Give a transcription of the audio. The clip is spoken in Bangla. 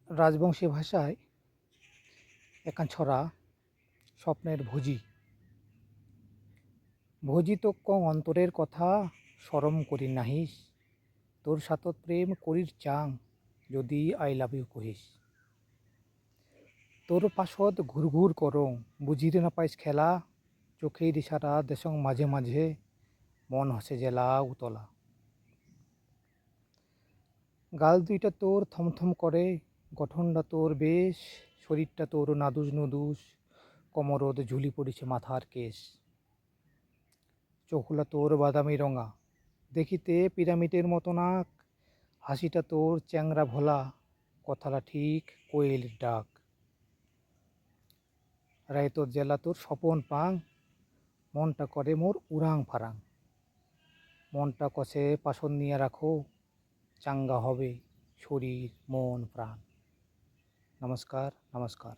রাজবংশী ভাষায় একান ছড়া স্বপ্নের ভোজি। ভোজি তো কং অন্তরের কথা সরম করি নাহিস, তোর সাতত প্রেম করির চাং যদি আই লাভ ইউ কহিস। তোর পাশত ঘুরঘুর করং বুঝিতে না পাইস খেলা, চোখের ইশারা দেশং মাঝে মাঝে মন হসে জেলা উতলা। গাল দুইটা তোর থমথম করে, গঠনটা তোর বেশ, শরীরটা তোর নাদুস নুদুস, কোমরত ঝুলি পড়িছে মাথার কেশ। চোখলা তোর বাদামি রঙা, দেখিতে পিরামিডের মতো নাক, হাসিটা তোর চ্যাংরা ভোলা, কথাটা ঠিক কোয়েলের ডাক। রায়তর জেলা তোর স্বপন পাং, মনটা করে মোর উড়াং ফারাং। মনটা কষে পাশন নিয়ে রাখো, চাঙ্গা হবে শরীর মন প্রাণ। নমস্কার নমস্কার।